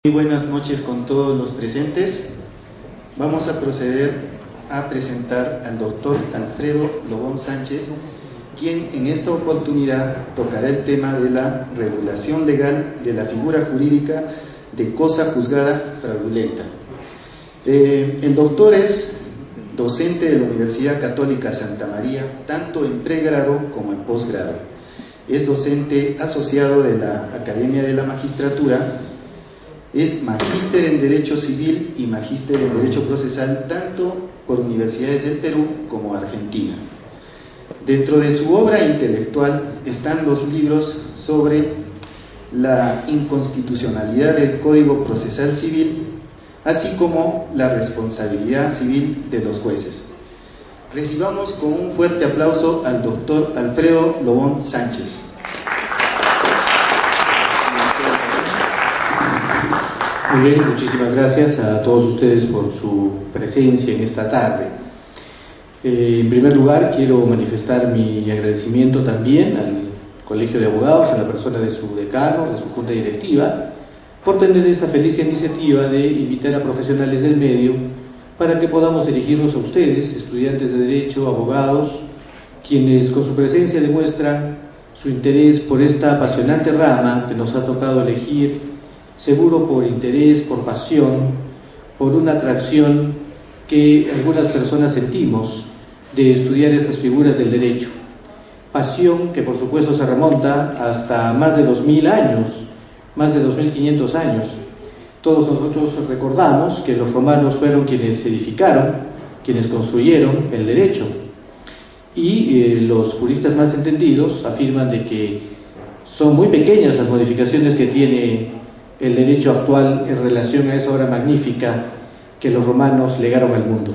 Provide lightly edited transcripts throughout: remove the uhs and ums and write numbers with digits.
Muy buenas noches con todos los presentes. Vamos a proceder a presentar al doctor Alfredo Lobón Sánchez, quien en esta oportunidad tocará el tema de la regulación legal de la figura jurídica de cosa juzgada fraudulenta. El doctor es docente de la Universidad Católica Santa María, tanto en pregrado como en posgrado. Es docente asociado de la Academia de la Magistratura. Es magíster en Derecho Civil y magíster en Derecho Procesal tanto por universidades del Perú como Argentina. Dentro de su obra intelectual están los libros sobre la inconstitucionalidad del Código Procesal Civil, así como la responsabilidad civil de los jueces. Recibamos con un fuerte aplauso al doctor Alfredo Lobón Sánchez. Muy bien, muchísimas gracias a todos ustedes por su presencia en esta tarde. En primer lugar, quiero manifestar mi agradecimiento también al Colegio de Abogados, en la persona de su decano, de su junta directiva, por tener esta feliz iniciativa de invitar a profesionales del medio para que podamos dirigirnos a ustedes, estudiantes de Derecho, abogados, quienes con su presencia demuestran su interés por esta apasionante rama que nos ha tocado elegir, seguro por interés, por pasión, por una atracción que algunas personas sentimos de estudiar estas figuras del derecho. Pasión que por supuesto se remonta hasta más de 2000 años, más de 2500 años. Todos nosotros recordamos que los romanos fueron quienes edificaron, quienes construyeron el derecho. Y los juristas más entendidos afirman de que son muy pequeñas las modificaciones que tiene el derecho actual en relación a esa obra magnífica que los romanos legaron al mundo.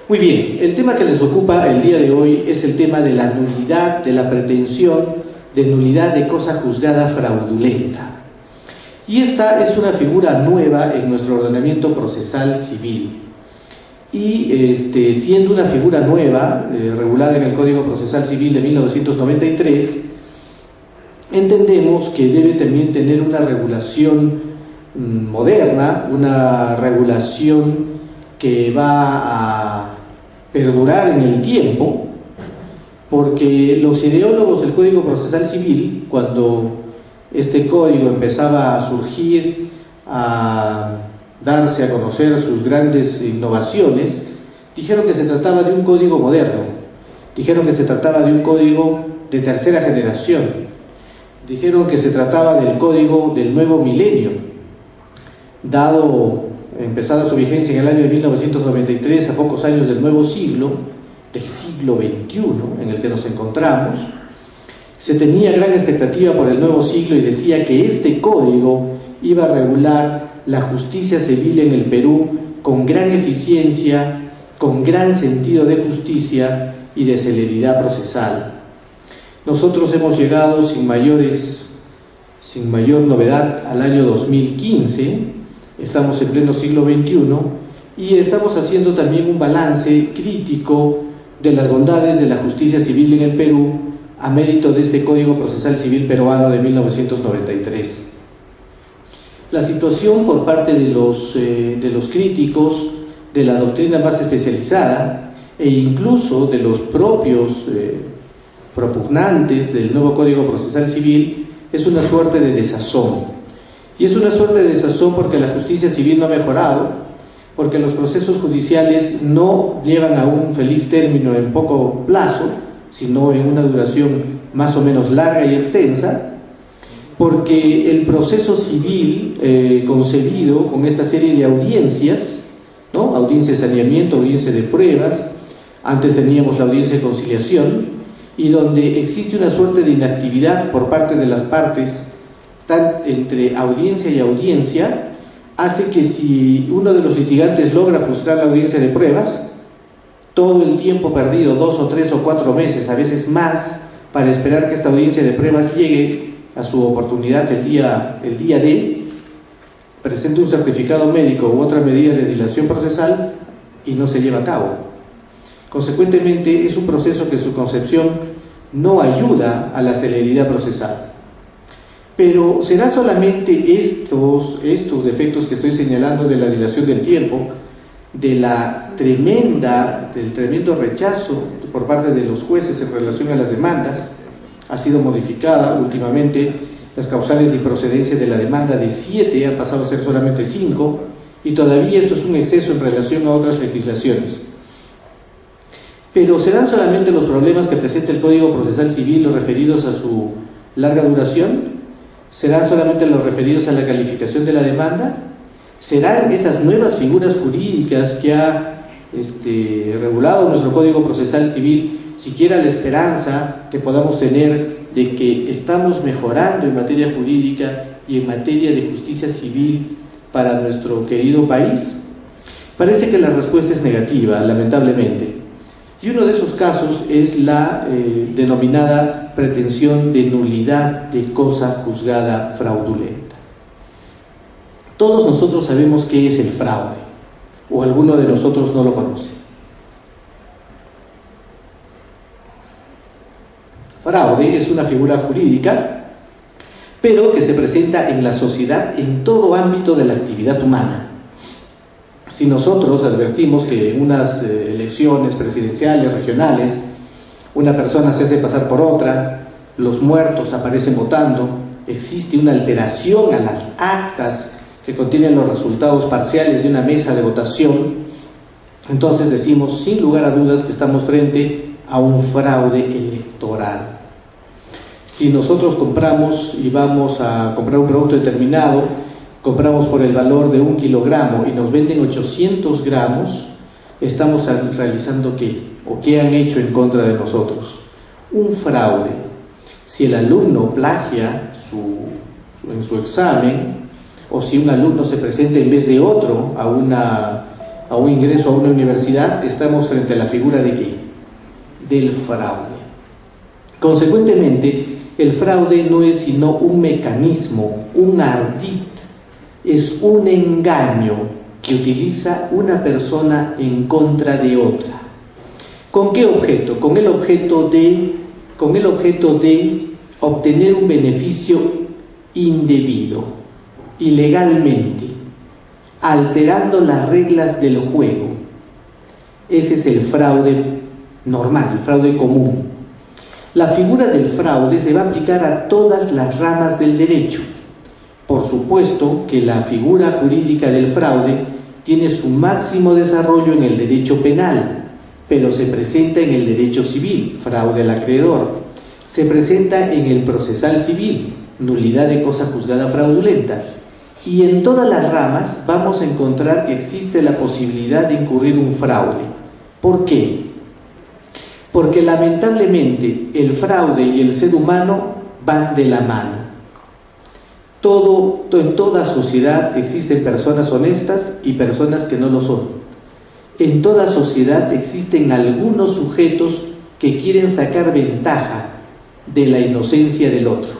Muy bien, el tema que les ocupa el día de hoy es el tema de la nulidad, de la pretensión de nulidad de cosa juzgada fraudulenta. Y esta es una figura nueva en nuestro ordenamiento procesal civil. Y siendo una figura nueva, regulada en el Código Procesal Civil de 1993, entendemos que debe también tener una regulación moderna, una regulación que va a perdurar en el tiempo, porque los ideólogos del Código Procesal Civil, cuando este código empezaba a surgir, a darse a conocer sus grandes innovaciones, dijeron que se trataba de un código moderno, dijeron que se trataba de un código de tercera generación, dijeron que se trataba del código del nuevo milenio, empezada su vigencia en el año de 1993, a pocos años del nuevo siglo, del siglo XXI en el que nos encontramos. Se tenía gran expectativa por el nuevo siglo y decía que este código iba a regular la justicia civil en el Perú con gran eficiencia, con gran sentido de justicia y de celeridad procesal. Nosotros hemos llegado sin mayor novedad al año 2015, estamos en pleno siglo XXI y estamos haciendo también un balance crítico de las bondades de la justicia civil en el Perú a mérito de este Código Procesal Civil peruano de 1993. La situación por parte de los críticos, de la doctrina más especializada e incluso de los propios propugnantes del nuevo Código Procesal Civil es una suerte de desazón. Y es una suerte de desazón porque la justicia civil no ha mejorado, porque los procesos judiciales no llevan a un feliz término en poco plazo, sino en una duración más o menos larga y extensa, porque el proceso civil concebido con esta serie de audiencias, ¿no? Audiencia de saneamiento, audiencia de pruebas, antes teníamos la audiencia de conciliación, y donde existe una suerte de inactividad por parte de las partes entre audiencia y audiencia, hace que si uno de los litigantes logra frustrar la audiencia de pruebas, todo el tiempo perdido, 2 o 3 o 4 meses, a veces más, para esperar que esta audiencia de pruebas llegue a su oportunidad el día D, presente un certificado médico u otra medida de dilación procesal y no se lleva a cabo. Consecuentemente, es un proceso que en su concepción no ayuda a la celeridad procesal. Pero será solamente estos defectos que estoy señalando de la dilación del tiempo, del tremendo rechazo por parte de los jueces en relación a las demandas. Ha sido modificada últimamente las causales de improcedencia de la demanda de 7, han pasado a ser solamente 5, y todavía esto es un exceso en relación a otras legislaciones. Pero ¿serán solamente los problemas que presenta el Código Procesal Civil los referidos a su larga duración? ¿Serán solamente los referidos a la calificación de la demanda? ¿Serán esas nuevas figuras jurídicas que ha regulado nuestro Código Procesal Civil siquiera la esperanza que podamos tener de que estamos mejorando en materia jurídica y en materia de justicia civil para nuestro querido país? Parece que la respuesta es negativa, lamentablemente. Y uno de esos casos es la denominada pretensión de nulidad de cosa juzgada fraudulenta. Todos nosotros sabemos qué es el fraude, o alguno de nosotros no lo conoce. Fraude es una figura jurídica, pero que se presenta en la sociedad en todo ámbito de la actividad humana. Si nosotros advertimos que en unas elecciones presidenciales, regionales, una persona se hace pasar por otra, los muertos aparecen votando, existe una alteración a las actas que contienen los resultados parciales de una mesa de votación, entonces decimos sin lugar a dudas que estamos frente a un fraude electoral. Si nosotros compramos y vamos a comprar un producto determinado, compramos por el valor de 1 kilogramo y nos venden 800 gramos, estamos realizando ¿qué? ¿O qué han hecho en contra de nosotros? Un fraude. Si el alumno plagia en su examen, o si un alumno se presenta en vez de otro a un ingreso a una universidad, estamos frente a la figura ¿de qué? Del fraude. Consecuentemente, el fraude no es sino un mecanismo, un ardid, es un engaño que utiliza una persona en contra de otra. ¿Con qué objeto? Con el objeto de obtener un beneficio indebido, ilegalmente, alterando las reglas del juego. Ese es el fraude normal, el fraude común. La figura del fraude se va a aplicar a todas las ramas del derecho. Por supuesto que la figura jurídica del fraude tiene su máximo desarrollo en el derecho penal, pero se presenta en el derecho civil, fraude al acreedor. Se presenta en el procesal civil, nulidad de cosa juzgada fraudulenta. Y en todas las ramas vamos a encontrar que existe la posibilidad de incurrir un fraude. ¿Por qué? Porque lamentablemente el fraude y el ser humano van de la mano. En toda sociedad existen personas honestas y personas que no lo son. En toda sociedad existen algunos sujetos que quieren sacar ventaja de la inocencia del otro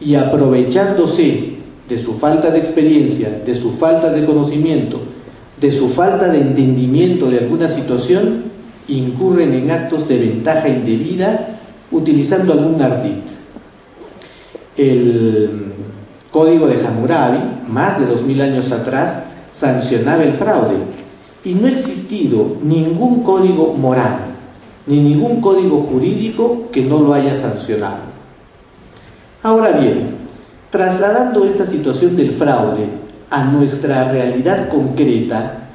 y aprovechándose de su falta de experiencia, de su falta de conocimiento, de su falta de entendimiento de alguna situación, incurren en actos de ventaja indebida utilizando algún ardid. El Código de Hammurabi, más de 2000 años atrás, sancionaba el fraude y no ha existido ningún código moral ni ningún código jurídico que no lo haya sancionado. Ahora bien, trasladando esta situación del fraude a nuestra realidad concreta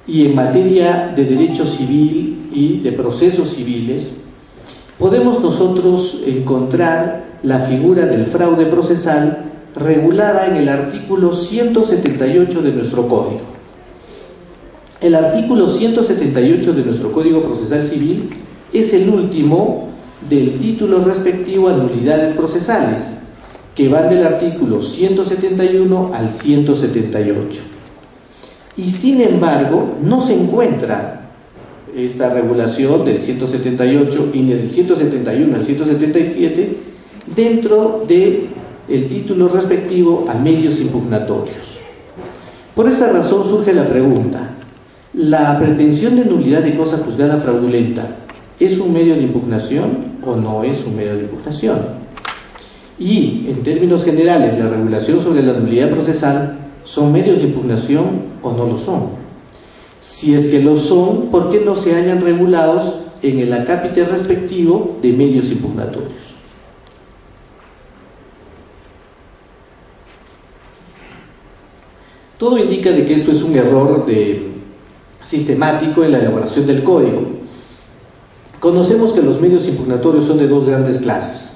y en materia de derecho civil y de procesos civiles, podemos nosotros encontrar la figura del fraude procesal regulada en el artículo 178 de nuestro Código. El artículo 178 de nuestro Código Procesal Civil es el último del título respectivo a nulidades procesales, que van del artículo 171 al 178. Y sin embargo, no se encuentra esta regulación del 178 y del 171 al 177 dentro del título respectivo a medios impugnatorios. Por esta razón surge la pregunta: ¿la pretensión de nulidad de cosa juzgada fraudulenta es un medio de impugnación o no es un medio de impugnación? Y, en términos generales, la regulación sobre la nulidad procesal, ¿son medios de impugnación o no lo son? Si es que lo son, ¿por qué no se hallan regulados en el acápite respectivo de medios impugnatorios? Todo indica de que esto es un error sistemático en la elaboración del código. Conocemos que los medios impugnatorios son de dos grandes clases: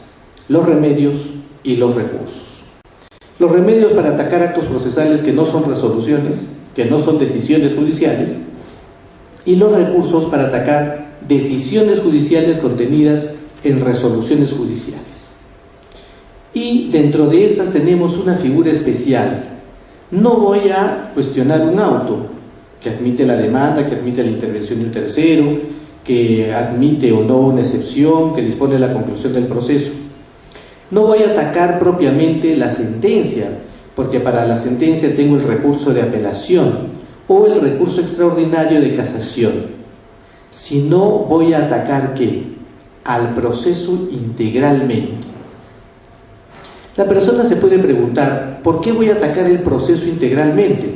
los remedios y los recursos. Los remedios para atacar actos procesales que no son resoluciones, que no son decisiones judiciales, y los recursos para atacar decisiones judiciales contenidas en resoluciones judiciales. Y dentro de estas tenemos una figura especial. No voy a cuestionar un auto que admite la demanda, que admite la intervención de un tercero, que admite o no una excepción, que dispone la conclusión del proceso. No voy a atacar propiamente la sentencia, porque para la sentencia tengo el recurso de apelación o el recurso extraordinario de casación. Sino voy a atacar ¿qué? Al proceso integralmente. La persona se puede preguntar, ¿por qué voy a atacar el proceso integralmente?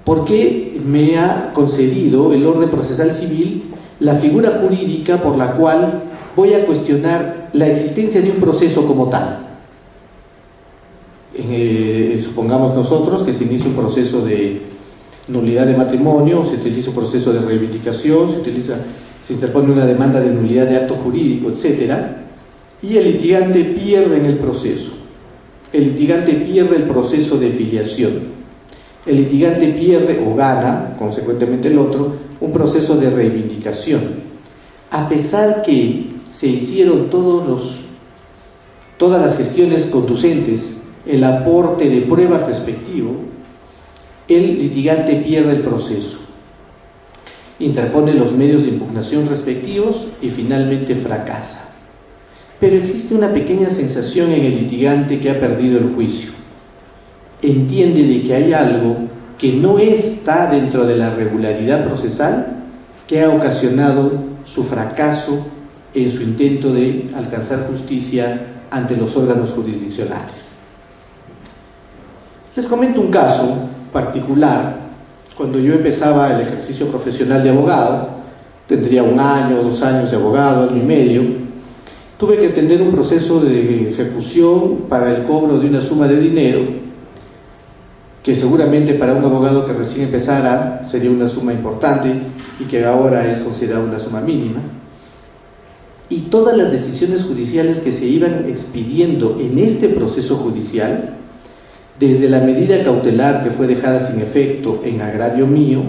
¿Por qué me ha concedido el orden procesal civil la figura jurídica por la cual voy a cuestionar la existencia de un proceso como tal? Supongamos nosotros que se inicia un proceso de nulidad de matrimonio, se utiliza un proceso de reivindicación, se interpone una demanda de nulidad de acto jurídico, etc. Y el litigante pierde en el proceso. El litigante pierde el proceso de filiación. El litigante pierde o gana, consecuentemente el otro, un proceso de reivindicación. A pesar que se hicieron todas las gestiones conducentes, el aporte de pruebas respectivo, el litigante pierde el proceso. Interpone los medios de impugnación respectivos y finalmente fracasa. Pero existe una pequeña sensación en el litigante que ha perdido el juicio. Entiende de que hay algo que no está dentro de la regularidad procesal que ha ocasionado su fracaso en su intento de alcanzar justicia ante los órganos jurisdiccionales. Les comento un caso particular. Cuando yo empezaba el ejercicio profesional de abogado, tendría 1 año, 2 años de abogado, 1 año y medio, tuve que atender un proceso de ejecución para el cobro de una suma de dinero que seguramente para un abogado que recién empezara sería una suma importante y que ahora es considerada una suma mínima. Y todas las decisiones judiciales que se iban expidiendo en este proceso judicial, desde la medida cautelar que fue dejada sin efecto en agravio mío,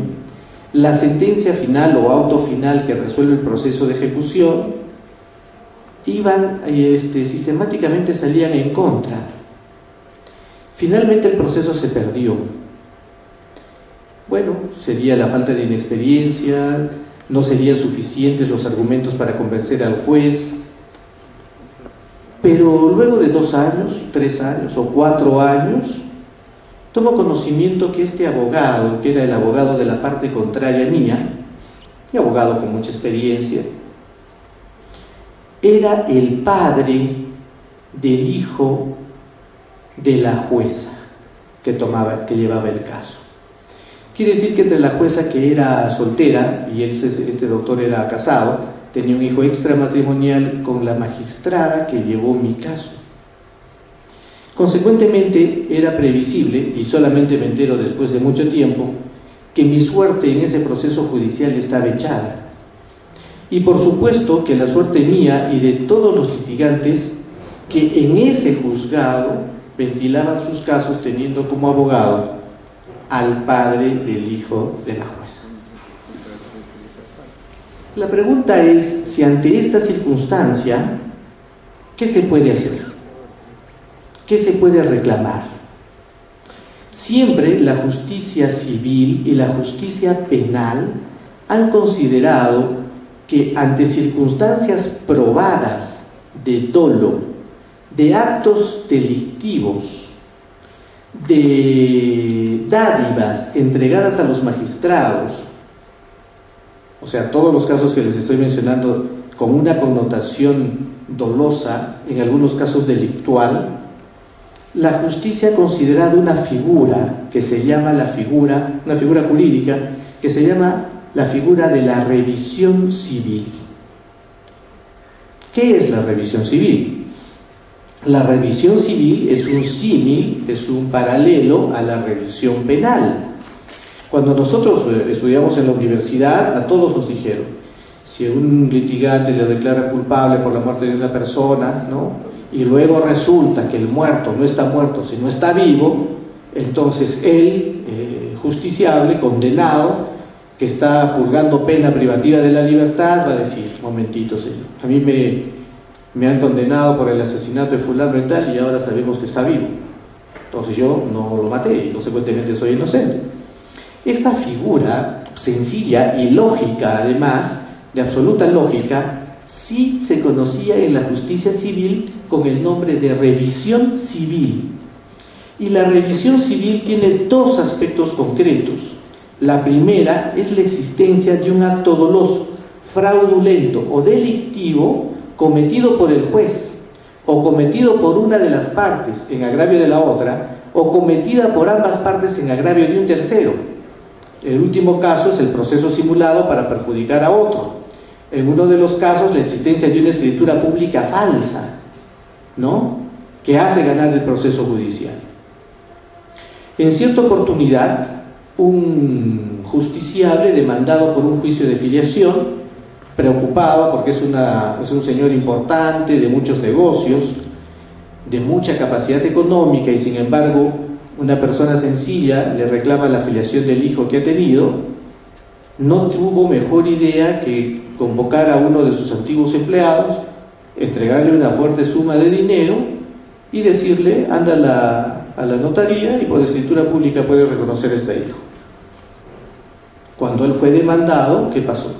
la sentencia final o auto final que resuelve el proceso de ejecución, sistemáticamente salían en contra. Finalmente el proceso se perdió. Bueno, sería la falta de inexperiencia, no serían suficientes los argumentos para convencer al juez, pero luego de 2 años, 3 años o 4 años, tomo conocimiento que este abogado, que era el abogado de la parte contraria mía, un abogado con mucha experiencia, era el padre del hijo de la jueza que llevaba el caso. Quiere decir que entre la jueza, que era soltera, y este doctor era casado, tenía un hijo extramatrimonial con la magistrada que llevó mi caso. Consecuentemente, era previsible, y solamente me entero después de mucho tiempo, que mi suerte en ese proceso judicial estaba echada. Y por supuesto que la suerte mía y de todos los litigantes que en ese juzgado ventilaban sus casos teniendo como abogado al padre del hijo de la jueza. La pregunta es si ante esta circunstancia, ¿qué se puede hacer? ¿Qué se puede reclamar? Siempre la justicia civil y la justicia penal han considerado que ante circunstancias probadas de dolo, de actos delictivos, de dádivas entregadas a los magistrados, o sea, todos los casos que les estoy mencionando con una connotación dolosa, en algunos casos delictual, la justicia ha considerado una figura que se llama una figura jurídica que se llama la figura de la revisión civil. ¿Qué es la revisión civil? La revisión civil es un símil, es un paralelo a la revisión penal. Cuando nosotros estudiamos en la universidad, a todos nos dijeron, si un litigante le declara culpable por la muerte de una persona, ¿no?, y luego resulta que el muerto no está muerto, sino está vivo, entonces él, justiciable, condenado, que está purgando pena privativa de la libertad, va a decir, momentito, señor, a mí me han condenado por el asesinato de fulano y tal, y ahora sabemos que está vivo. Entonces yo no lo maté y consecuentemente soy inocente. Esta figura sencilla y lógica, además, de absoluta lógica, sí se conocía en la justicia civil con el nombre de revisión civil. Y la revisión civil tiene dos aspectos concretos. La primera es la existencia de un acto doloso, fraudulento o delictivo cometido por el juez, o cometido por una de las partes en agravio de la otra, o cometida por ambas partes en agravio de un tercero. El último caso es el proceso simulado para perjudicar a otro. En uno de los casos, la existencia de una escritura pública falsa, ¿no?, que hace ganar el proceso judicial. En cierta oportunidad, un justiciable demandado por un juicio de filiación, preocupado porque es un señor importante, de muchos negocios, de mucha capacidad económica, y sin embargo una persona sencilla le reclama la filiación del hijo que ha tenido, no tuvo mejor idea que convocar a uno de sus antiguos empleados, entregarle una fuerte suma de dinero y decirle, anda a la notaría y por escritura pública puedes reconocer a este hijo. Cuando él fue demandado, ¿qué pasó?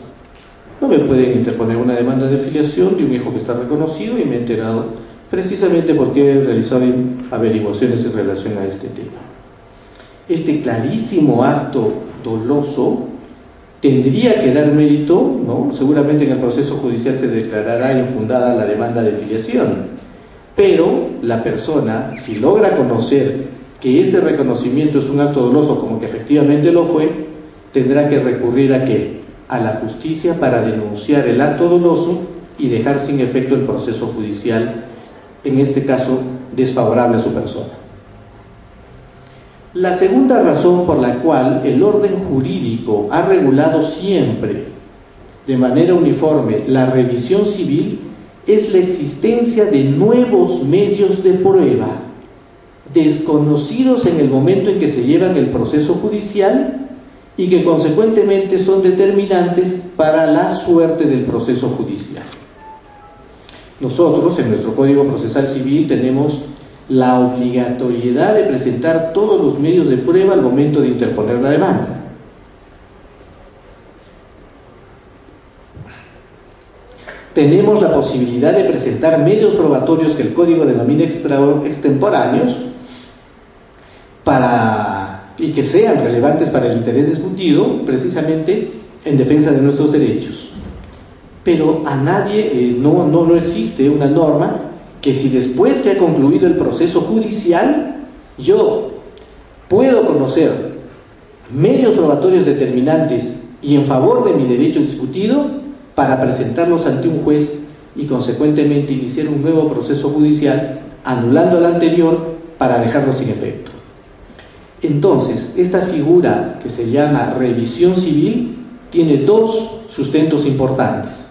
No me pueden interponer una demanda de filiación de un hijo que está reconocido, y me he enterado precisamente porque he realizado averiguaciones en relación a este tema. Este clarísimo acto doloso tendría que dar mérito, ¿no? Seguramente en el proceso judicial se declarará infundada la demanda de filiación, pero la persona, si logra conocer que este reconocimiento es un acto doloso, como que efectivamente lo fue, tendrá que recurrir ¿a qué? A la justicia para denunciar el acto doloso y dejar sin efecto el proceso judicial, en este caso desfavorable a su persona. La segunda razón por la cual el orden jurídico ha regulado siempre de manera uniforme la revisión civil es la existencia de nuevos medios de prueba, desconocidos en el momento en que se llevan el proceso judicial y que consecuentemente son determinantes para la suerte del proceso judicial. Nosotros, en nuestro Código Procesal Civil, tenemos la obligatoriedad de presentar todos los medios de prueba al momento de interponer la demanda. Tenemos la posibilidad de presentar medios probatorios que el Código denomina extemporáneos y que sean relevantes para el interés discutido, precisamente en defensa de nuestros derechos. Pero a nadie, no existe una norma que si después que ha concluido el proceso judicial yo puedo conocer medios probatorios determinantes y en favor de mi derecho discutido para presentarlos ante un juez y consecuentemente iniciar un nuevo proceso judicial anulando el anterior para dejarlo sin efecto. Entonces, esta figura que se llama revisión civil tiene dos sustentos importantes: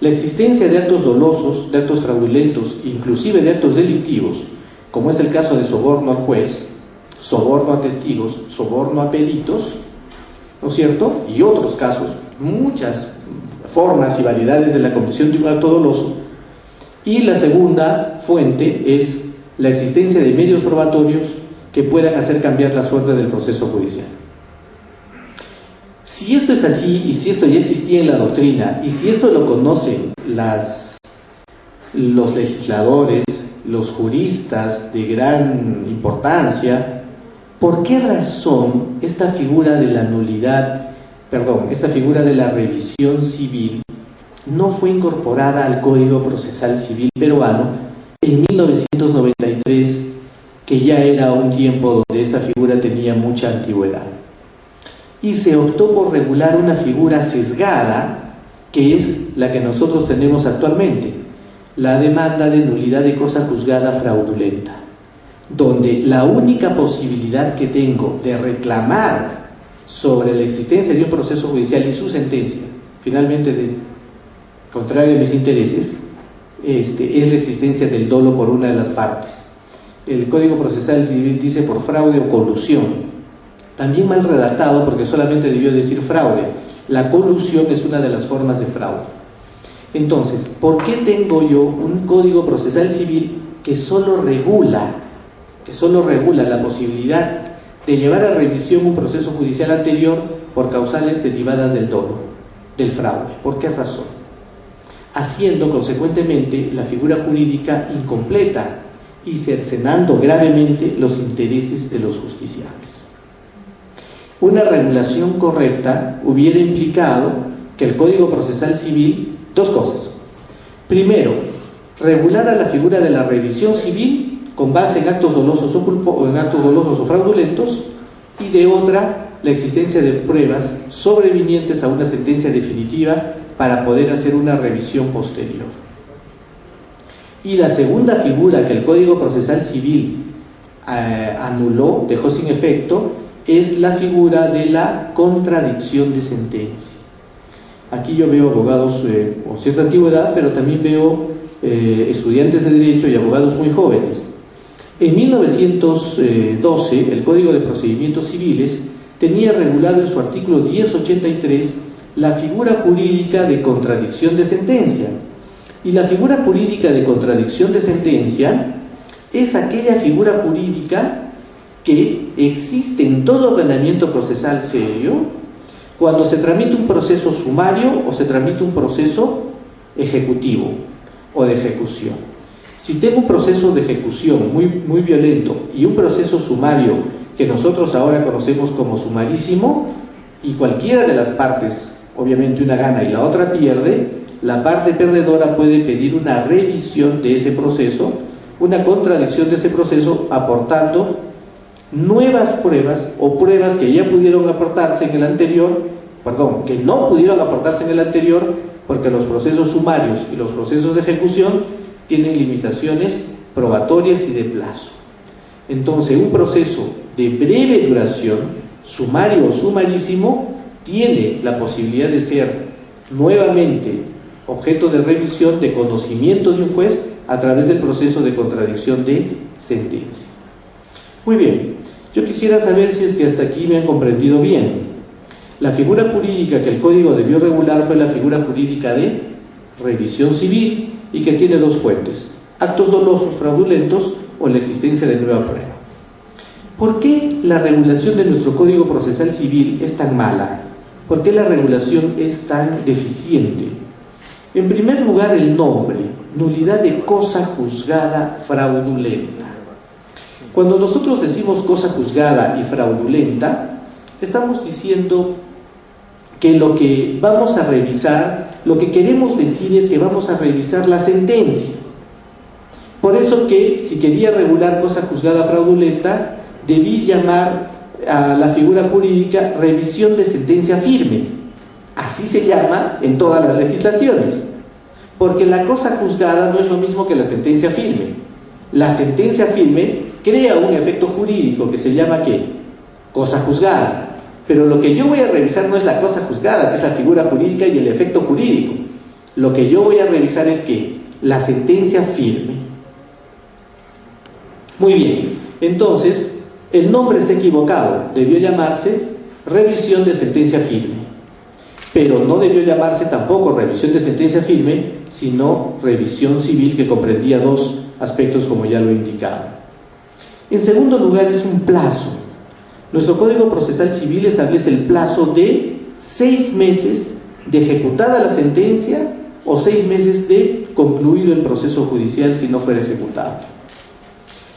la existencia de actos dolosos, de actos fraudulentos, inclusive de actos delictivos, como es el caso de soborno al juez, soborno a testigos, soborno a peritos, ¿no es cierto?, y otros casos, muchas formas y variedades de la comisión de un acto doloso. Y la segunda fuente es la existencia de medios probatorios que puedan hacer cambiar la suerte del proceso judicial. Si esto es así, y si esto ya existía en la doctrina, y si esto lo conocen los legisladores, los juristas de gran importancia, ¿por qué razón esta figura de la esta figura de la revisión civil no fue incorporada al Código Procesal Civil peruano en 1993, que ya era un tiempo donde esta figura tenía mucha antigüedad. Y se optó por regular una figura sesgada, que es la que nosotros tenemos actualmente, la demanda de nulidad de cosa juzgada fraudulenta, donde la única posibilidad que tengo de reclamar sobre la existencia de un proceso judicial y su sentencia, finalmente contrario a mis intereses, es la existencia del dolo por una de las partes. El Código Procesal Civil dice por fraude o colusión, también mal redactado porque solamente debió decir fraude. La colusión es una de las formas de fraude. Entonces, ¿por qué tengo yo un Código Procesal Civil que solo regula la posibilidad de llevar a revisión un proceso judicial anterior por causales derivadas del dolo, del fraude? ¿Por qué razón? Haciendo consecuentemente la figura jurídica incompleta y cercenando gravemente los intereses de los justiciables. Una regulación correcta hubiera implicado que el Código Procesal Civil, dos cosas. Primero, regulara la figura de la revisión civil con base en actos dolosos o fraudulentos, y de otra, la existencia de pruebas sobrevinientes a una sentencia definitiva para poder hacer una revisión posterior. Y la segunda figura que el Código Procesal Civil anuló, dejó sin efecto, es la figura de la contradicción de sentencia. Aquí yo veo abogados con cierta antigüedad, pero también veo estudiantes de Derecho y abogados muy jóvenes. En 1912, el Código de Procedimientos Civiles tenía regulado en su artículo 1083 la figura jurídica de contradicción de sentencia. Y la figura jurídica de contradicción de sentencia es aquella figura jurídica que existe en todo ordenamiento procesal serio cuando se tramita un proceso sumario o se tramita un proceso ejecutivo o de ejecución. Si tengo un proceso de ejecución muy violento y un proceso sumario que nosotros ahora conocemos como sumarísimo, y cualquiera de las partes, obviamente una gana y la otra pierde, la parte perdedora puede pedir una revisión de ese proceso, una contradicción de ese proceso, aportando nuevas pruebas o pruebas que ya pudieron aportarse en el anterior, que no pudieron aportarse en el anterior, porque los procesos sumarios y los procesos de ejecución tienen limitaciones probatorias y de plazo. Entonces, un proceso de breve duración, sumario o sumarísimo, tiene la posibilidad de ser nuevamente objeto de revisión, de conocimiento de un juez a través del proceso de contradicción de sentencia. Muy bien, yo quisiera saber si es que hasta aquí me han comprendido bien. La figura jurídica que el Código debió regular fue la figura jurídica de revisión civil y que tiene dos fuentes: actos dolosos fraudulentos o la existencia de nueva prueba. ¿Por qué la regulación de nuestro Código Procesal Civil es tan mala? ¿Por qué la regulación es tan deficiente? En primer lugar, el nombre: nulidad de cosa juzgada fraudulenta. Cuando nosotros decimos cosa juzgada y fraudulenta, estamos diciendo que lo que vamos a revisar, lo que queremos decir es que vamos a revisar la sentencia. Por eso que, si quería regular cosa juzgada fraudulenta, debí llamar a la figura jurídica revisión de sentencia firme. Así se llama en todas las legislaciones, porque la cosa juzgada no es lo mismo que la sentencia firme. La sentencia firme crea un efecto jurídico que se llama ¿qué? Cosa juzgada. Pero lo que yo voy a revisar no es la cosa juzgada, que es la figura jurídica y el efecto jurídico. Lo que yo voy a revisar es ¿qué? La sentencia firme. Muy bien, entonces el nombre está equivocado. Debió llamarse revisión de sentencia firme, pero no debió llamarse tampoco revisión de sentencia firme, sino revisión civil, que comprendía dos aspectos como ya lo he indicado. En segundo lugar, es un plazo. Nuestro Código Procesal Civil establece el plazo de 6 meses de ejecutada la sentencia o 6 meses de concluido el proceso judicial si no fuera ejecutado.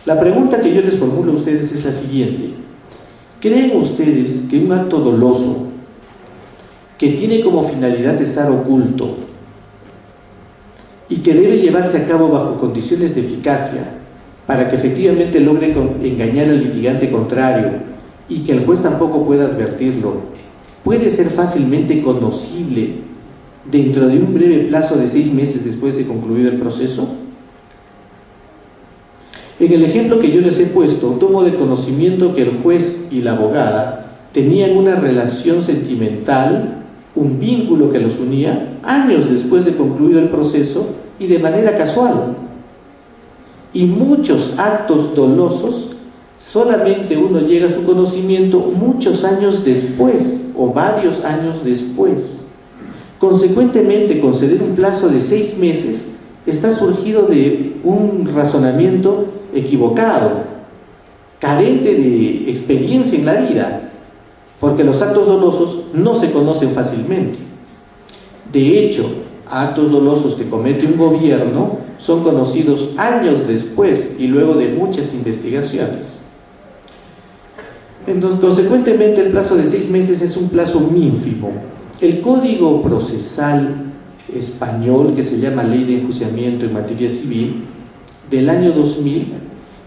La pregunta que yo les formulo a ustedes es la siguiente: ¿creen ustedes que un acto doloso que tiene como finalidad estar oculto y que debe llevarse a cabo bajo condiciones de eficacia para que efectivamente logre engañar al litigante contrario y que el juez tampoco pueda advertirlo, puede ser fácilmente conocible dentro de un breve plazo de 6 meses después de concluido el proceso? En el ejemplo que yo les he puesto, tomo de conocimiento que el juez y la abogada tenían una relación sentimental, un vínculo que los unía años después de concluido el proceso y de manera casual. Y muchos actos dolosos solamente uno llega a su conocimiento muchos años después o varios años después. Consecuentemente, conceder un plazo de 6 meses está surgido de un razonamiento equivocado, carente de experiencia en la vida, porque los actos dolosos no se conocen fácilmente. De hecho, actos dolosos que comete un gobierno son conocidos años después y luego de muchas investigaciones. Entonces, consecuentemente, el plazo de 6 meses es un plazo ínfimo. El Código Procesal Español, que se llama Ley de Enjuiciamiento en Materia Civil, del año 2000,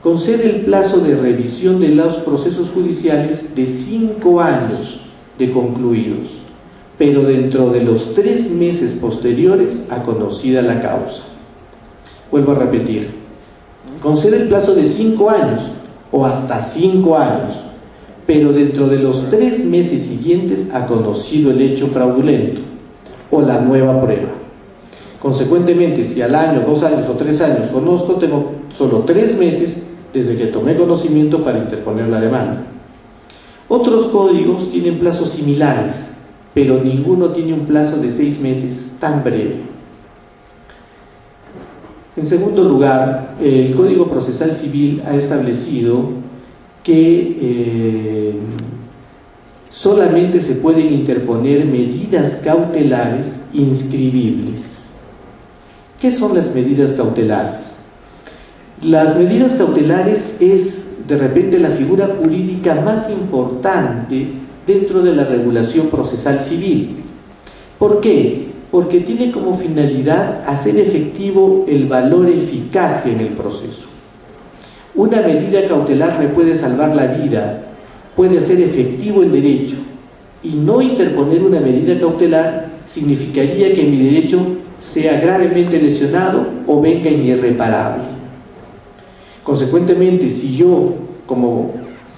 concede el plazo de revisión de los procesos judiciales de 5 años de concluidos, pero dentro de los 3 meses posteriores a conocida la causa. Vuelvo a repetir, concede el plazo de 5 años o hasta 5 años, pero dentro de los 3 meses siguientes a conocido el hecho fraudulento o la nueva prueba. Consecuentemente, si al año, 2 años o 3 años conozco, tengo solo 3 meses desde que tomé conocimiento para interponer la demanda. Otros códigos tienen plazos similares, pero ninguno tiene un plazo de 6 meses tan breve. En segundo lugar, el Código Procesal Civil ha establecido que solamente se pueden interponer medidas cautelares inscribibles. ¿Qué son las medidas cautelares? Las medidas cautelares es de repente la figura jurídica más importante dentro de la regulación procesal civil. ¿Por qué? Porque tiene como finalidad hacer efectivo el valor eficacia en el proceso. Una medida cautelar me puede salvar la vida, puede hacer efectivo el derecho, y no interponer una medida cautelar significaría que mi derecho sea gravemente lesionado o venga irreparable. Consecuentemente, si yo, como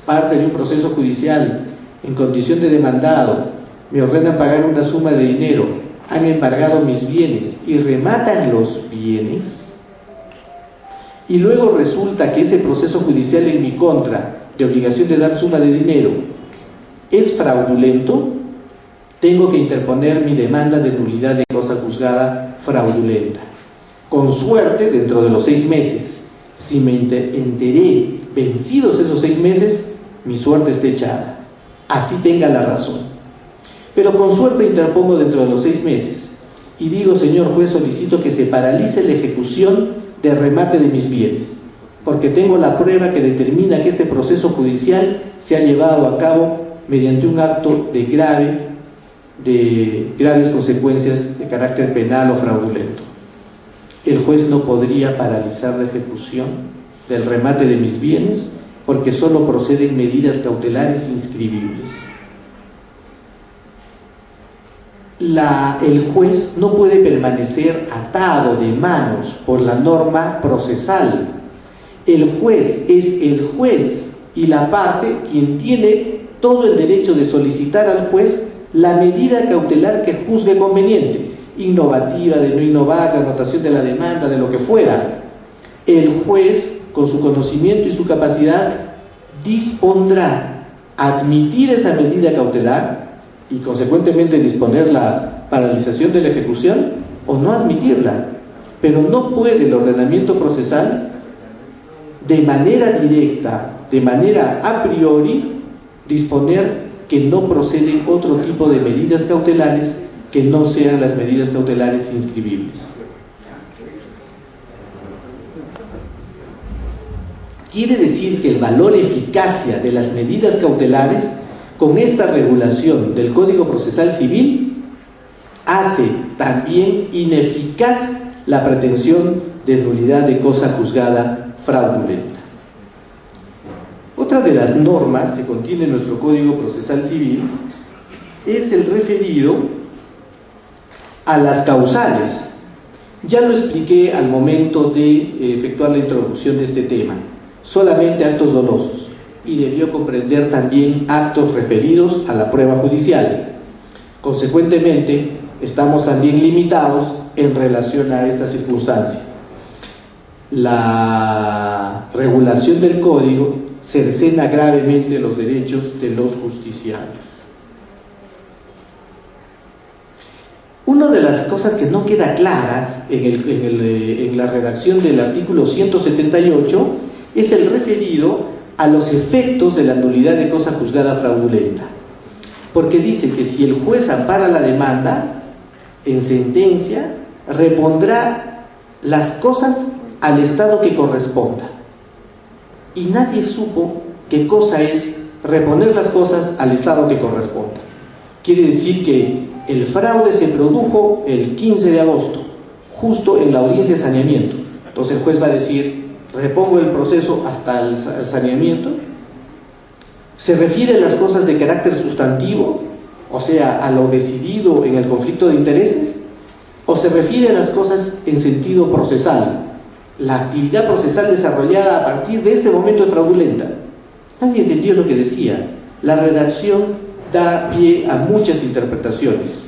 parte de un proceso judicial, en condición de demandado, me ordenan pagar una suma de dinero, han embargado mis bienes y rematan los bienes, y luego resulta que ese proceso judicial en mi contra, de obligación de dar suma de dinero, es fraudulento, tengo que interponer mi demanda de nulidad de cosa juzgada fraudulenta. Con suerte, dentro de los 6 meses, si me enteré vencidos esos 6 meses, mi suerte está echada, así tenga la razón. Pero con suerte interpongo dentro de los 6 meses y digo: señor juez, solicito que se paralice la ejecución de remate de mis bienes, porque tengo la prueba que determina que este proceso judicial se ha llevado a cabo mediante un acto de graves consecuencias de carácter penal o fraudulento. El juez no podría paralizar la ejecución del remate de mis bienes porque solo proceden medidas cautelares inscribibles. El juez no puede permanecer atado de manos por la norma procesal. El juez es el juez y la parte quien tiene todo el derecho de solicitar al juez la medida cautelar que juzgue conveniente, innovativa, de no innovar, de anotación de la demanda, de lo que fuera. El juez, con su conocimiento y su capacidad, dispondrá admitir esa medida cautelar y consecuentemente disponer la paralización de la ejecución o no admitirla, pero no puede el ordenamiento procesal de manera directa, de manera a priori, disponer que no proceden otro tipo de medidas cautelares que no sean las medidas cautelares inscribibles. Quiere decir que el valor eficacia de las medidas cautelares con esta regulación del Código Procesal Civil hace también ineficaz la pretensión de nulidad de cosa juzgada fraudulenta. Otra de las normas que contiene nuestro Código Procesal Civil es el referido a las causales. Ya lo expliqué al momento de efectuar la introducción de este tema, solamente actos dolosos, y debió comprender también actos referidos a la prueba judicial. Consecuentemente, estamos también limitados en relación a esta circunstancia. La regulación del Código cercena gravemente los derechos de los justiciables. Una de las cosas que no queda claras en la redacción del artículo 178 es el referido a los efectos de la nulidad de cosa juzgada fraudulenta, porque dice que si el juez ampara la demanda, en sentencia repondrá las cosas al estado que corresponda, y nadie supo qué cosa es reponer las cosas al estado que corresponda. Quiere decir que el fraude se produjo el 15 de agosto, justo en la audiencia de saneamiento. Entonces el juez va a decir, repongo el proceso hasta el saneamiento. Se refiere a las cosas de carácter sustantivo, o sea, a lo decidido en el conflicto de intereses, o se refiere a las cosas en sentido procesal. La actividad procesal desarrollada a partir de este momento es fraudulenta. Nadie entendió lo que decía. La redacción da pie a muchas interpretaciones.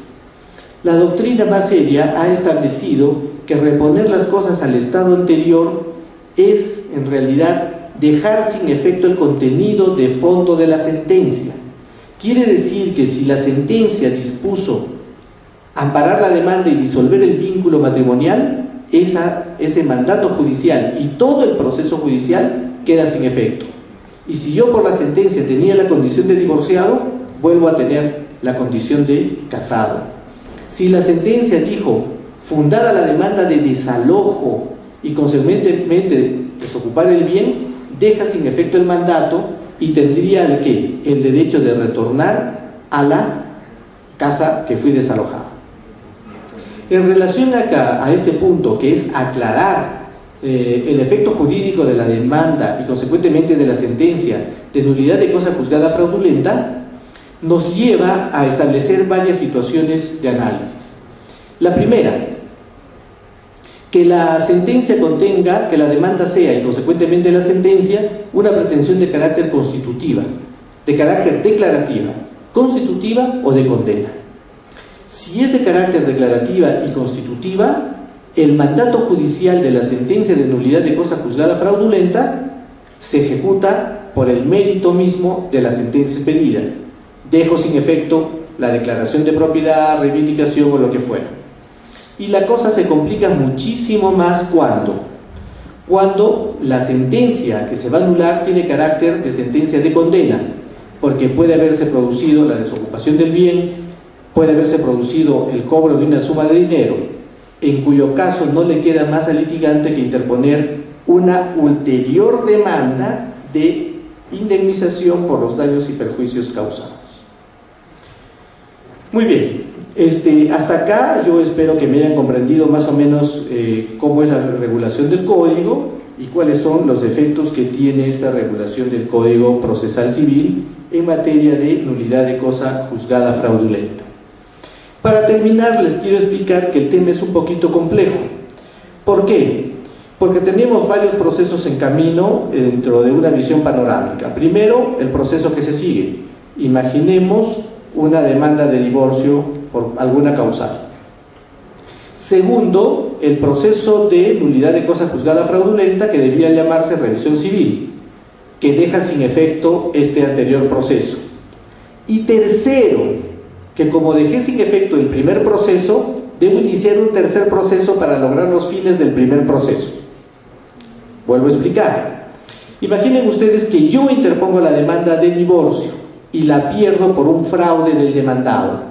La doctrina más seria ha establecido que reponer las cosas al estado anterior es, en realidad, dejar sin efecto el contenido de fondo de la sentencia. Quiere decir que si la sentencia dispuso amparar la demanda y disolver el vínculo matrimonial, ese mandato judicial y todo el proceso judicial queda sin efecto. Y si yo por la sentencia tenía la condición de divorciado, vuelvo a tener la condición de casado. Si la sentencia dijo, fundada la demanda de desalojo y consecuentemente desocupar el bien, deja sin efecto el mandato y tendría el derecho de retornar a la casa que fui desalojado. En relación acá a este punto, que es aclarar el efecto jurídico de la demanda y consecuentemente de la sentencia de nulidad de cosa juzgada fraudulenta, nos lleva a establecer varias situaciones de análisis. La primera, que la sentencia contenga, que la demanda sea y consecuentemente la sentencia, una pretensión de carácter constitutiva, de carácter declarativa, constitutiva o de condena. Si es de carácter declarativa y constitutiva, el mandato judicial de la sentencia de nulidad de cosa juzgada fraudulenta se ejecuta por el mérito mismo de la sentencia pedida. Dejo sin efecto la declaración de propiedad, reivindicación o lo que fuera. Y la cosa se complica muchísimo más cuando la sentencia que se va a anular tiene carácter de sentencia de condena, porque puede haberse producido la desocupación del bien, puede haberse producido el cobro de una suma de dinero, en cuyo caso no le queda más al litigante que interponer una ulterior demanda de indemnización por los daños y perjuicios causados. Muy bien, hasta acá yo espero que me hayan comprendido más o menos cómo es la regulación del Código y cuáles son los efectos que tiene esta regulación del Código Procesal Civil en materia de nulidad de cosa juzgada fraudulenta. Para terminar, les quiero explicar que el tema es un poquito complejo. ¿Por qué? Porque tenemos varios procesos en camino dentro de una visión panorámica. Primero, el proceso que se sigue. Imaginemos una demanda de divorcio por alguna causal. Segundo, el proceso de nulidad de cosa juzgada fraudulenta, que debía llamarse revisión civil, que deja sin efecto este anterior proceso. Y tercero, que como dejé sin efecto el primer proceso, debo iniciar un tercer proceso para lograr los fines del primer proceso. Vuelvo a explicar. Imaginen ustedes que yo interpongo la demanda de divorcio y la pierdo por un fraude del demandado.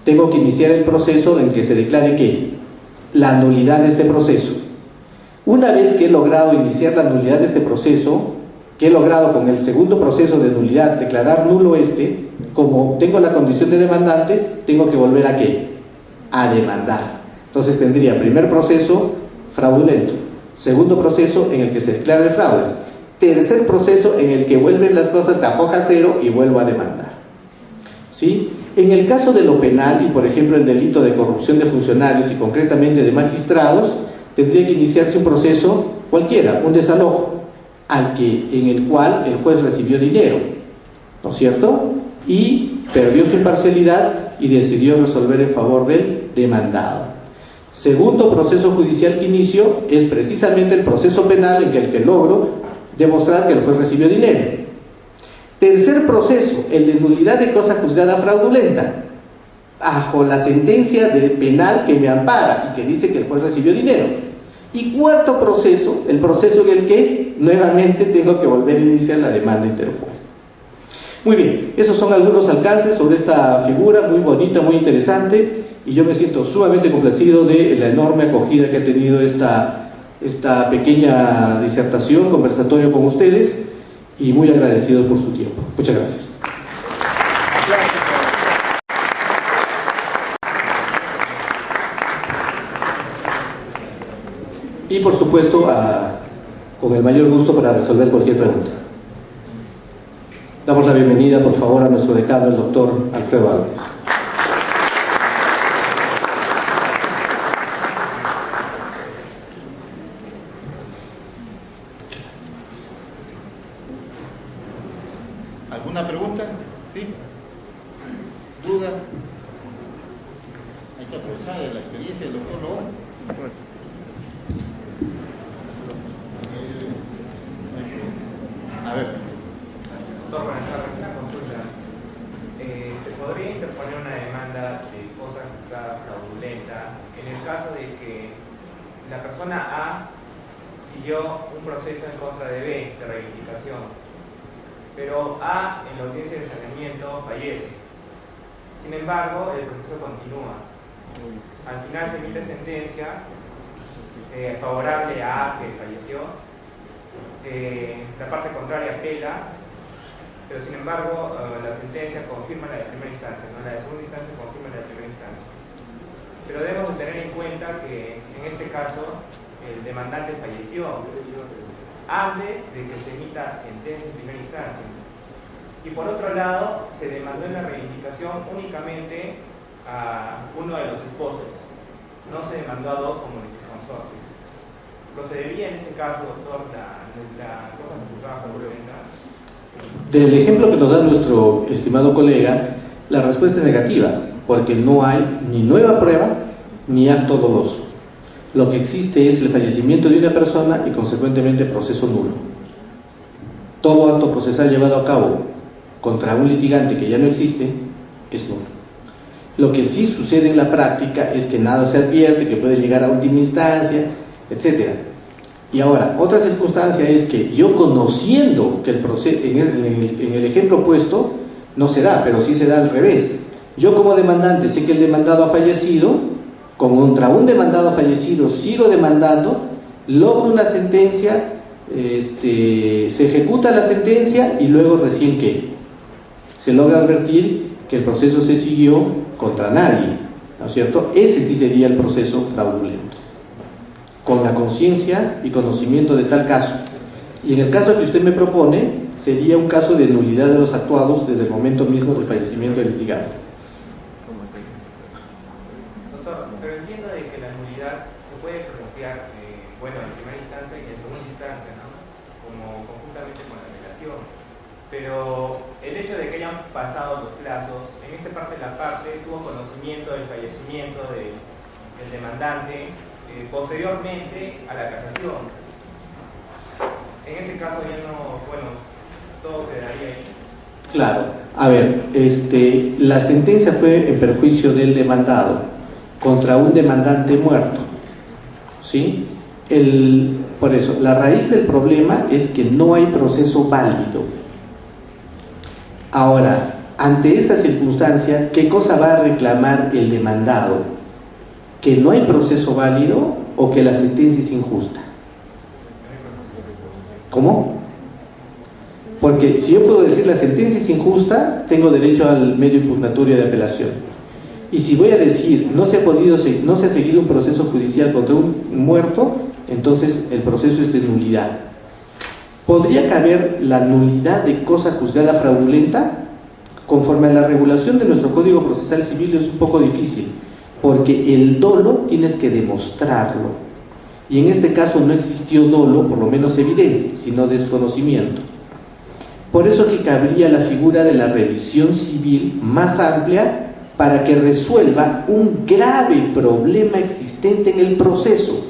Tengo que iniciar el proceso en que se declare ¿qué? La nulidad de este proceso. Una vez que he logrado iniciar la nulidad de este proceso, que he logrado con el segundo proceso de nulidad declarar nulo como tengo la condición de demandante, tengo que volver a ¿qué? A demandar. Entonces tendría primer proceso fraudulento, Segundo proceso en el que se declara el fraude. Tercer proceso en el que vuelven las cosas a foja cero y vuelvo a demandar. ¿Sí? En el caso de lo penal, y por ejemplo el delito de corrupción de funcionarios y concretamente de magistrados, tendría que iniciarse un proceso cualquiera, un desalojo, en el cual el juez recibió dinero, ¿no es cierto? Y perdió su imparcialidad y decidió resolver en favor del demandado. Segundo proceso judicial que inicio es precisamente el proceso penal en el que logro demostrar que el juez recibió dinero. Tercer proceso, el de nulidad de cosa juzgada fraudulenta, bajo la sentencia de penal que me ampara y que dice que el juez recibió dinero. Y cuarto proceso, el proceso en el que nuevamente tengo que volver a iniciar la demanda interpuesta. Muy bien, esos son algunos alcances sobre esta figura muy bonita, muy interesante, y yo me siento sumamente complacido de la enorme acogida que ha tenido esta pequeña disertación, conversatorio con ustedes, y muy agradecidos por su tiempo. Muchas gracias. Y por supuesto, con el mayor gusto para resolver cualquier pregunta. Damos la bienvenida, por favor, a nuestro decano, el doctor Alfredo Álvarez. ¿Alguna pregunta? ¿Sí? ¿Dudas? Hay que aprovechar de la experiencia del doctor Lobón. A ver. Doctor, buenas tardes. Una consulta. ¿Se podría interponer una demanda de cosa juzgada fraudulenta en el caso de que la persona A siguió un proceso en contra de B de reivindicación, pero A en la audiencia de saneamiento fallece? Sin embargo, el proceso continúa. Al final se emite sentencia favorable a A que falleció. La parte contraria apela, pero sin embargo la sentencia confirma la de primera instancia, ¿no? La de segunda instancia confirma la de primera instancia. Pero debemos tener en cuenta que en este caso el demandante falleció antes de que se emita sentencia en primera instancia. Y por otro lado, se demandó en la reivindicación únicamente a uno de los esposos, no se demandó a dos como los consortes. ¿Procedería en ese caso, doctor, la cosa juzgada fraudulenta? Del ejemplo que nos da nuestro estimado colega, la respuesta es negativa, porque no hay ni nueva prueba ni acto doloso. Lo que existe es el fallecimiento de una persona y consecuentemente proceso nulo. Todo acto procesal llevado a cabo contra un litigante que ya no existe es nulo. Lo que sí sucede en la práctica es que nada se advierte, que puede llegar a última instancia, etcétera. Y ahora, otra circunstancia es que yo, conociendo que el proceso, en el ejemplo puesto, no se da, pero sí se da al revés. Yo como demandante sé que el demandado ha fallecido, contra un demandado fallecido sigo demandando, logro una sentencia, se ejecuta la sentencia y luego recién que se logra advertir que el proceso se siguió contra nadie, ¿no es cierto? Ese sí sería el proceso fraudulento, con la conciencia y conocimiento de tal caso. Y en el caso que usted me propone, sería un caso de nulidad de los actuados desde el momento mismo del fallecimiento del litigante. Doctor, pero entiendo de que la nulidad se puede pronunciar, bueno, en primera instancia y en segunda instancia, ¿no? Como conjuntamente con la apelación. Pero el hecho de que hayan pasado los plazos, en esta parte la parte tuvo conocimiento del fallecimiento del demandante posteriormente a la casación. En ese caso ya no, bueno, todo quedaría ahí. Claro, a ver, la sentencia fue en perjuicio del demandado contra un demandante muerto, ¿sí? Por eso, la raíz del problema es que no hay proceso válido. Ahora, ante esta circunstancia, ¿qué cosa va a reclamar el demandado? ¿Que no hay proceso válido o que la sentencia es injusta? ¿Cómo? Porque si yo puedo decir la sentencia es injusta, tengo derecho al medio impugnatorio de apelación. Y si voy a decir no se ha seguido un proceso judicial contra un muerto, entonces el proceso es de nulidad. ¿Podría caber la nulidad de cosa juzgada fraudulenta? Conforme a la regulación de nuestro Código Procesal Civil es un poco difícil, porque el dolo tienes que demostrarlo, y en este caso no existió dolo, por lo menos evidente, sino desconocimiento. Por eso que cabría la figura de la revisión civil más amplia para que resuelva un grave problema existente en el proceso,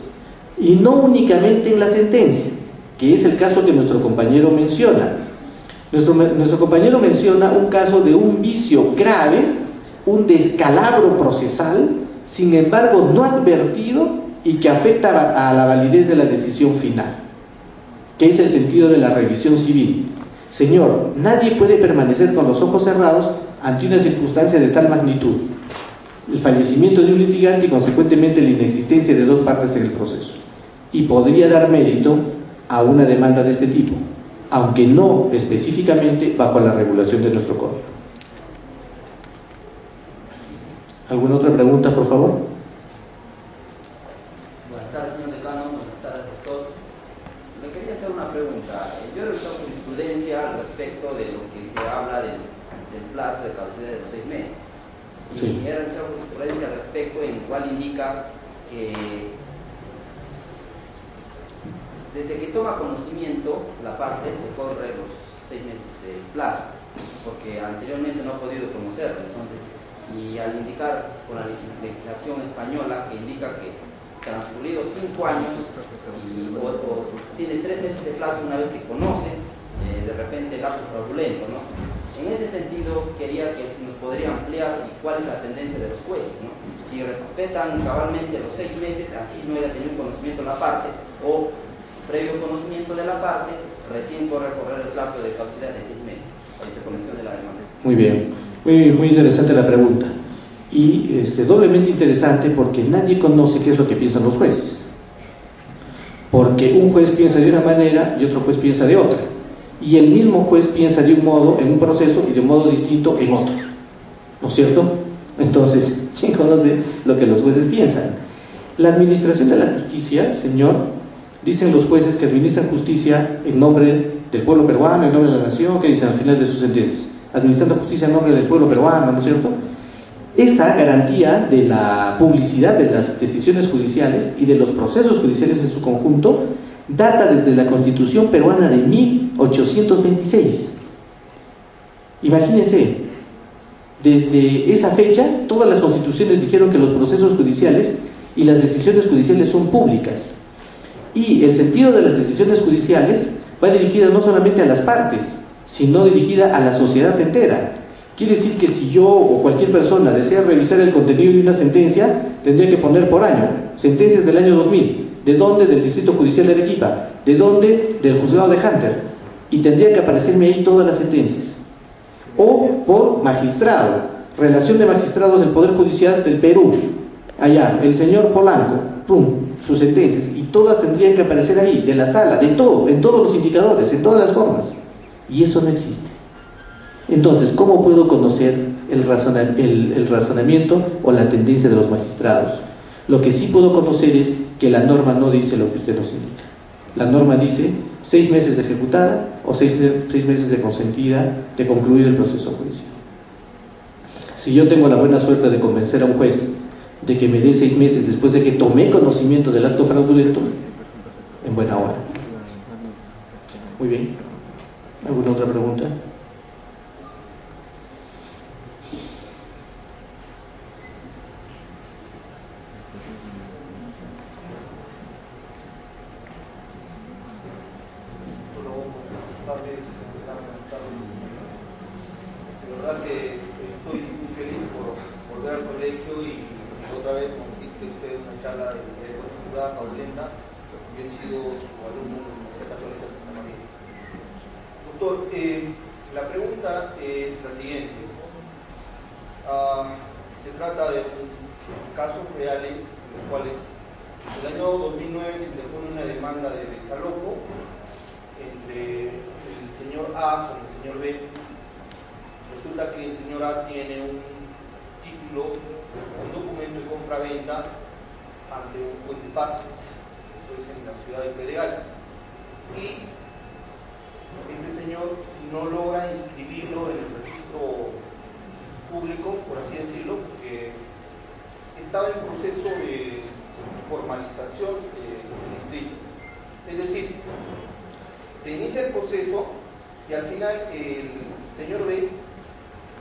y no únicamente en la sentencia, que es el caso que nuestro compañero menciona. Nuestro compañero menciona un caso de un vicio grave, un descalabro procesal, sin embargo no advertido y que afecta a la validez de la decisión final, que es el sentido de la revisión civil. Señor, nadie puede permanecer con los ojos cerrados ante una circunstancia de tal magnitud: el fallecimiento de un litigante y consecuentemente la inexistencia de dos partes en el proceso, y podría dar mérito a una demanda de este tipo, aunque no específicamente bajo la regulación de nuestro código. ¿Alguna otra pregunta, por favor? Buenas tardes, señor decano. Buenas tardes, doctor. Le quería hacer una pregunta. Yo he revisado jurisprudencia al respecto de lo que se habla del plazo de caducidad de los 6 meses. Y Sí. he revisado jurisprudencia al respecto, en el cual indica que desde que toma conocimiento la parte se corre los 6 meses de plazo, porque anteriormente no ha podido conocerlo. Entonces, y al indicar con la legislación española, que indica que transcurridos 5 años o tiene 3 meses de plazo una vez que conoce de repente el acto fraudulento, ¿no? En ese sentido quería que si nos podría ampliar y cuál es la tendencia de los jueces, ¿no? Si respetan cabalmente los 6 meses, así no haya tenido conocimiento la parte, o previo conocimiento de la parte, recién corre a correr el plazo de caducidad de 6 meses, la interconexión de la demanda. Muy bien, muy interesante la pregunta, y doblemente interesante porque nadie conoce qué es lo que piensan los jueces, porque un juez piensa de una manera y otro juez piensa de otra, y el mismo juez piensa de un modo en un proceso y de un modo distinto en otro, ¿no es cierto? Entonces, ¿quién conoce lo que los jueces piensan? La administración de la justicia, señor, dicen los jueces que administran justicia en nombre del pueblo peruano, en nombre de la nación, que dicen al final de sus sentencias, administrando justicia en nombre del pueblo peruano, ¿no es cierto? Esa garantía de la publicidad de las decisiones judiciales y de los procesos judiciales en su conjunto data desde la Constitución peruana de 1826. Imagínense, desde esa fecha todas las constituciones dijeron que los procesos judiciales y las decisiones judiciales son públicas, y el sentido de las decisiones judiciales va dirigida no solamente a las partes, sino dirigida a la sociedad entera. Quiere decir que si yo o cualquier persona desea revisar el contenido de una sentencia, tendría que poner por año, sentencias del año 2000, ¿de dónde? Del Distrito Judicial de Arequipa, ¿de dónde? Del Juzgado de Hunter, y tendría que aparecerme ahí todas las sentencias. O por magistrado, relación de magistrados del Poder Judicial del Perú, allá, el señor Polanco, pum, sus sentencias, y todas tendrían que aparecer ahí, de la sala, de todo, en todos los indicadores, en todas las formas, y eso no existe. Entonces, ¿cómo puedo conocer el razonamiento o la tendencia de los magistrados? Lo que sí puedo conocer es que la norma no dice lo que usted nos indica. La norma dice 6 meses de ejecutada o 6 meses de consentida de concluir el proceso judicial. Si yo tengo la buena suerte de convencer a un juez de que me dé 6 meses después de que tomé conocimiento del acto fraudulento, en buena hora. Muy bien. ¿Alguna otra pregunta? De verdad que estoy muy feliz por ver al colegio y otra vez nos diste usted una charla de jugada fraudulenta. Yo he sido su alumno en la Universidad Católica de Santa María. Doctor, la pregunta es la siguiente. Se trata de casos reales en los cuales en el año 2009 se interpone una demanda de desalojo entre el señor A con el señor B. Resulta que el señor A tiene un título, un documento de compra-venta ante un juez de paz. El pues, en la ciudad de Pedregal. Y este señor no logra inscribirlo en el registro público, por así decirlo, porque estaba en proceso de formalización del distrito. Es decir, se inicia el proceso y al final el señor B,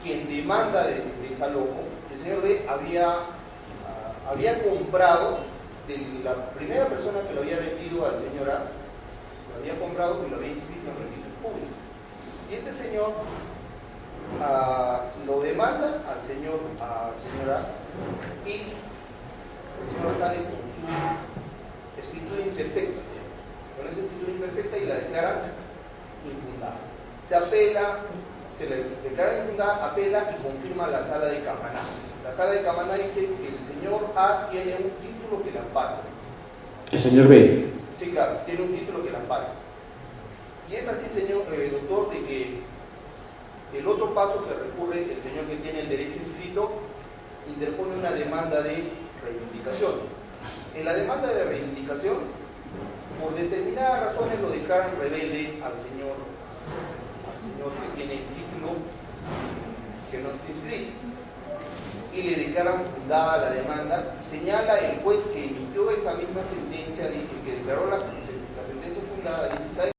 quien demanda de Saloco, el señor B había comprado de la primera persona que lo había vendido al señor A, lo había comprado y lo había inscrito en el registro público. Y este señor lo demanda al señor A y el señor sale con su escritura imperfecta, con esa escritura imperfecta y la declara infundada. Se apela, se le declara infundada, apela y confirma la sala de Camaná. La sala de Camaná dice que el señor A tiene un título que la ampara. ¿El señor B? Sí, claro, tiene un título que la ampara. Y es así, señor doctor, de que el otro paso que recurre el señor que tiene el derecho inscrito interpone una demanda de reivindicación. En la demanda de reivindicación, por determinadas razones lo declaran rebelde al señor que tiene el título que no está inscrito y le declaran fundada la demanda y señala el juez que emitió esa misma sentencia, que declaró la sentencia fundada, dice, ¿sabe